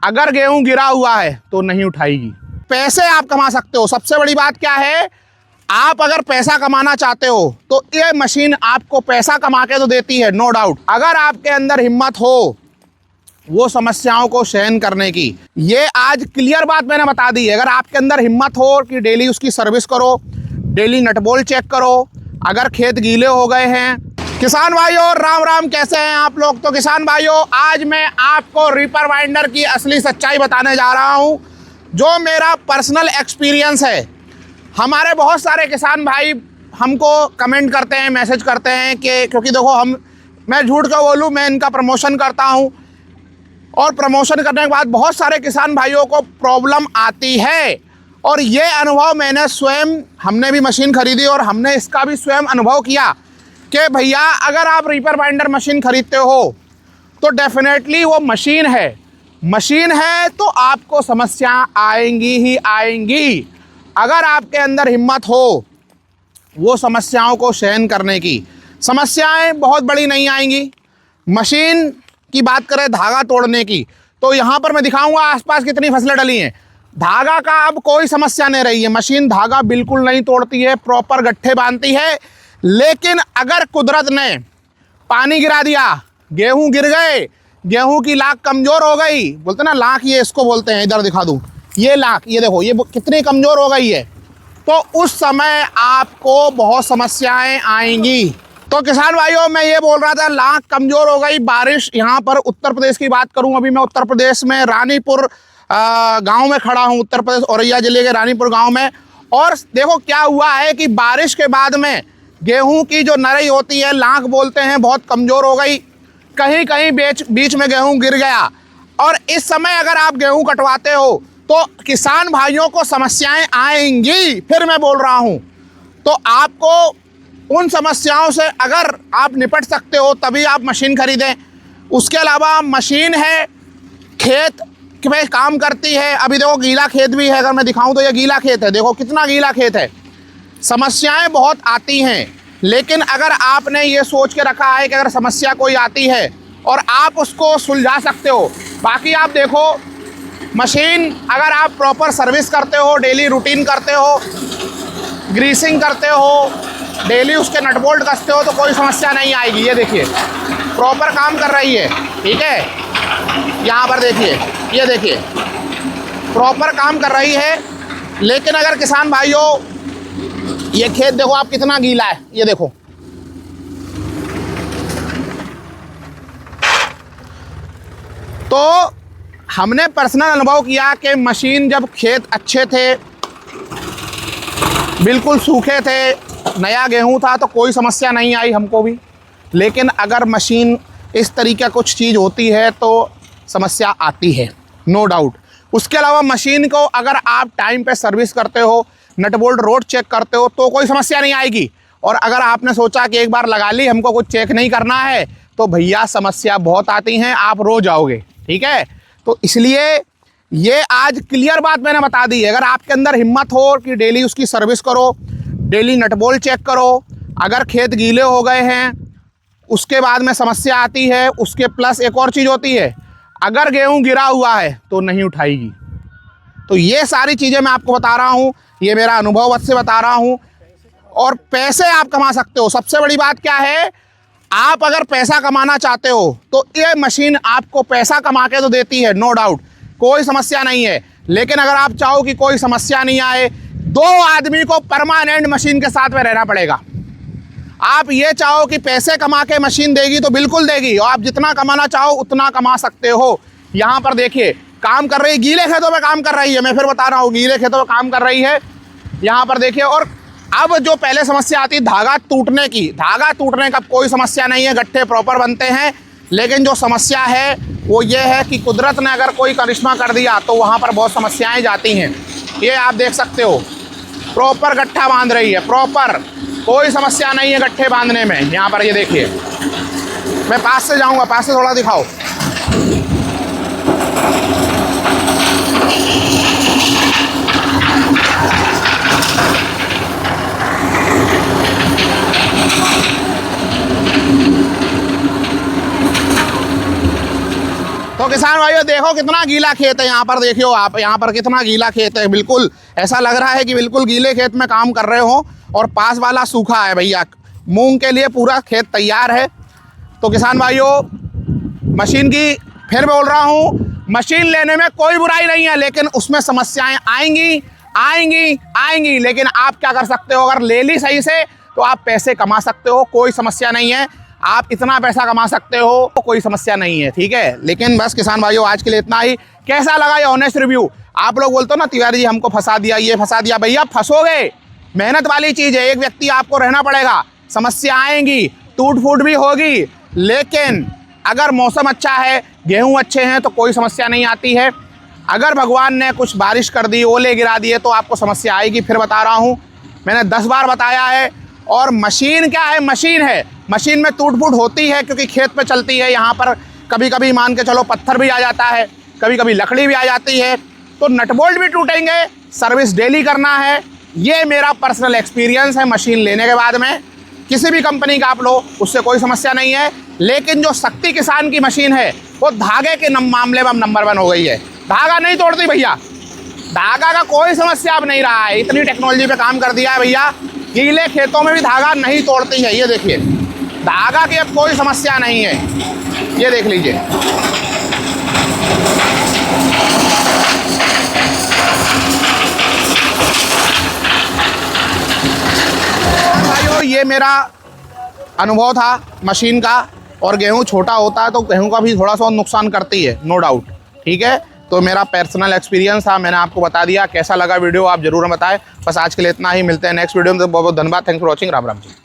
अगर गेहूं गिरा हुआ है तो नहीं उठाएगी। पैसे आप कमा सकते हो। सबसे बड़ी बात क्या है, आप अगर पैसा कमाना चाहते हो तो ये मशीन आपको पैसा कमा के तो देती है, नो डाउट। अगर आपके अंदर हिम्मत हो वो समस्याओं को सहन करने की, ये आज क्लियर बात मैंने बता दी है। अगर आपके अंदर हिम्मत हो कि डेली उसकी सर्विस करो, डेली नट बोल्ट चेक करो, अगर खेत गीले हो गए हैं। किसान भाइयों राम राम, कैसे हैं आप लोग। तो किसान भाइयों, आज मैं आपको रीपर बाइंडर की असली सच्चाई बताने जा रहा हूं, जो मेरा पर्सनल एक्सपीरियंस है। हमारे बहुत सारे किसान भाई हमको कमेंट करते हैं, मैसेज करते हैं कि क्योंकि देखो मैं झूठ क्यों बोलूं, मैं इनका प्रमोशन करता हूं और प्रमोशन करने के बाद बहुत सारे किसान भाइयों को प्रॉब्लम आती है। और ये अनुभव मैंने स्वयं, हमने भी मशीन खरीदी और हमने इसका भी स्वयं अनुभव किया कि भैया अगर आप रीपर बाइंडर मशीन खरीदते हो तो डेफिनेटली वो मशीन है तो आपको समस्या आएंगी ही आएंगी। अगर आपके अंदर हिम्मत हो वो समस्याओं को सहन करने की, समस्याएं बहुत बड़ी नहीं आएंगी। मशीन की बात करें धागा तोड़ने की, तो यहाँ पर मैं दिखाऊंगा आसपास कितनी फसलें डली हैं। धागा का अब कोई समस्या नहीं रही है, मशीन धागा बिल्कुल नहीं तोड़ती है, प्रॉपर गट्ठे बांधती है। लेकिन अगर कुदरत ने पानी गिरा दिया, गेहूं गिर गए, गेहूं की लाख कमज़ोर हो गई, बोलते ना लाख, ये इसको बोलते हैं, इधर दिखा दूं, ये लाख, ये देखो ये कितनी कमज़ोर हो गई है, तो उस समय आपको बहुत समस्याएं आएंगी। तो किसान भाइयों, मैं ये बोल रहा था लाख कमज़ोर हो गई, बारिश। यहाँ पर उत्तर प्रदेश की बात करूँ, अभी मैं उत्तर प्रदेश में रानीपुर गांव में खड़ा हूँ, उत्तर प्रदेश औरैया जिले के रानीपुर गांव में। और देखो क्या हुआ है कि बारिश के बाद में गेहूं की जो नरई होती है, लाख बोलते हैं, बहुत कमज़ोर हो गई। कहीं कहीं बीच में गेहूं गिर गया। और इस समय अगर आप गेहूं कटवाते हो तो किसान भाइयों को समस्याएं आएंगी। फिर मैं बोल रहा हूं, तो आपको उन समस्याओं से अगर आप निपट सकते हो तभी आप मशीन खरीदें। उसके अलावा मशीन है, खेत में काम करती है। अभी देखो गीला खेत भी है, अगर मैं दिखाऊं तो ये गीला खेत है, देखो कितना गीला खेत है। समस्याएं बहुत आती हैं, लेकिन अगर आपने ये सोच के रखा है कि अगर समस्या कोई आती है और आप उसको सुलझा सकते हो। बाकी आप देखो, मशीन अगर आप प्रॉपर सर्विस करते हो, डेली रूटीन करते हो, ग्रीसिंग करते हो, डेली उसके नट बोल्ट कसते हो, तो कोई समस्या नहीं आएगी। ये देखिए प्रॉपर काम कर रही है, ठीक है। यहाँ पर देखिए, ये देखिए प्रॉपर काम कर रही है। लेकिन अगर किसान भाइयों, ये खेत देखो आप कितना गीला है, ये देखो, तो हमने पर्सनल अनुभव किया कि मशीन जब खेत अच्छे थे, बिल्कुल सूखे थे, नया गेहूं था, तो कोई समस्या नहीं आई हमको भी। लेकिन अगर मशीन इस तरीके कुछ चीज़ होती है तो समस्या आती है, नो डाउट। उसके अलावा मशीन को अगर आप टाइम पे सर्विस करते हो, नट बोल्ट रोड चेक करते हो, तो कोई समस्या नहीं आएगी। और अगर आपने सोचा कि एक बार लगा ली, हमको कुछ चेक नहीं करना है, तो भैया समस्या बहुत आती हैं, आप रो जाओगे, ठीक है। तो इसलिए ये आज क्लियर बात मैंने बता दी है। अगर आपके अंदर हिम्मत हो कि डेली उसकी सर्विस करो, डेली नट बोल्ट चेक करो, अगर खेत गीले हो गए हैं उसके बाद में समस्या आती है, उसके प्लस एक और चीज़ होती है, अगर गेहूं गिरा हुआ है तो नहीं उठाएगी। तो ये सारी चीज़ें मैं आपको बता रहा हूँ, ये मेरा अनुभव से बता रहा हूँ। और पैसे आप कमा सकते हो। सबसे बड़ी बात क्या है, आप अगर पैसा कमाना चाहते हो तो ये मशीन आपको पैसा कमा के तो देती है, नो डाउट, कोई समस्या नहीं है। लेकिन अगर आप चाहो कि कोई समस्या नहीं आए, 2 आदमी को परमानेंट मशीन के साथ में रहना पड़ेगा। आप ये चाहो कि पैसे कमा के मशीन देगी तो बिल्कुल देगी, और आप जितना कमाना चाहो उतना कमा सकते हो। यहाँ पर देखिए काम कर रही है, गीले खेतों में काम कर रही है, मैं फिर बता रहा हूँ, गीले खेतों में काम कर रही है। यहाँ पर देखिए, और अब जो पहले समस्या आती है धागा टूटने की, धागा टूटने का कोई समस्या नहीं है, गट्ठे प्रॉपर बनते हैं। लेकिन जो समस्या है वो ये है कि कुदरत ने अगर कोई करिश्मा कर दिया तो वहाँ पर बहुत समस्याएं जाती हैं। ये आप देख सकते हो, प्रॉपर गट्ठा बांध रही है, प्रॉपर, कोई समस्या नहीं है गट्ठे बांधने में। यहाँ पर ये देखिए, मैं पास से जाऊँगा, पास से थोड़ा दिखाओ। तो किसान भाइयों देखो कितना गीला खेत है यहाँ पर, देखियो आप यहाँ पर कितना गीला खेत है। बिल्कुल ऐसा लग रहा है कि बिल्कुल गीले खेत में काम कर रहे हो और पास वाला सूखा है भैया। मूंग के लिए पूरा खेत तैयार है। तो किसान भाइयों मशीन की फिर बोल रहा हूँ, मशीन लेने में कोई बुराई नहीं है, लेकिन उसमें समस्याएं आएंगी आएंगी आएंगी। लेकिन आप क्या कर सकते हो, अगर ले ली सही से तो आप पैसे कमा सकते हो, कोई समस्या नहीं है। आप इतना पैसा कमा सकते हो तो कोई समस्या नहीं है, ठीक है। लेकिन बस किसान भाइयों आज के लिए इतना ही। कैसा लगा ये ऑनेस्ट रिव्यू? आप लोग बोलते हो ना तिवारी जी हमको फंसा दिया, ये फंसा दिया। भैया फंसोगे, मेहनत वाली चीज़ है। एक व्यक्ति आपको रहना पड़ेगा, समस्या आएंगी, टूट फूट भी होगी, लेकिन अगर मौसम अच्छा है, गेहूं अच्छे हैं तो कोई समस्या नहीं आती है। अगर भगवान ने कुछ बारिश कर दी, ओले गिरा दिए तो आपको समस्या आएगी। फिर बता रहा हूं, मैंने 10 बार बताया है। और मशीन क्या है, मशीन है, मशीन में टूट फूट होती है क्योंकि खेत पे चलती है। यहाँ पर कभी कभी मान के चलो पत्थर भी आ जाता है, कभी कभी लकड़ी भी आ जाती है, तो नट बोल्ट भी टूटेंगे। सर्विस डेली करना है। ये मेरा पर्सनल एक्सपीरियंस है मशीन लेने के बाद में। किसी भी कंपनी का आप लो, उससे कोई समस्या नहीं है। लेकिन जो शक्ति किसान की मशीन है वो धागे के मामले में अब नंबर 1 हो गई है। धागा नहीं तोड़ती भैया, धागा का कोई समस्या अब नहीं रहा है। इतनी टेक्नोलॉजी पे काम कर दिया है भैया, गीले खेतों में भी धागा नहीं तोड़ती है। ये देखिए, धागा की अब कोई समस्या नहीं है। ये देख लीजिए। भाइयों ये मेरा अनुभव था मशीन का। और गेहूं छोटा होता है तो गेहूं का भी थोड़ा सा नुकसान करती है, नो डाउट, ठीक है। तो मेरा पर्सनल एक्सपीरियंस था, मैंने आपको बता दिया। कैसा लगा वीडियो आप जरूर बताएं। बस आज के लिए इतना ही, मिलते हैं नेक्स्ट वीडियो में। तो बहुत बहुत धन्यवाद, thanks for watching, Ram Ram ji.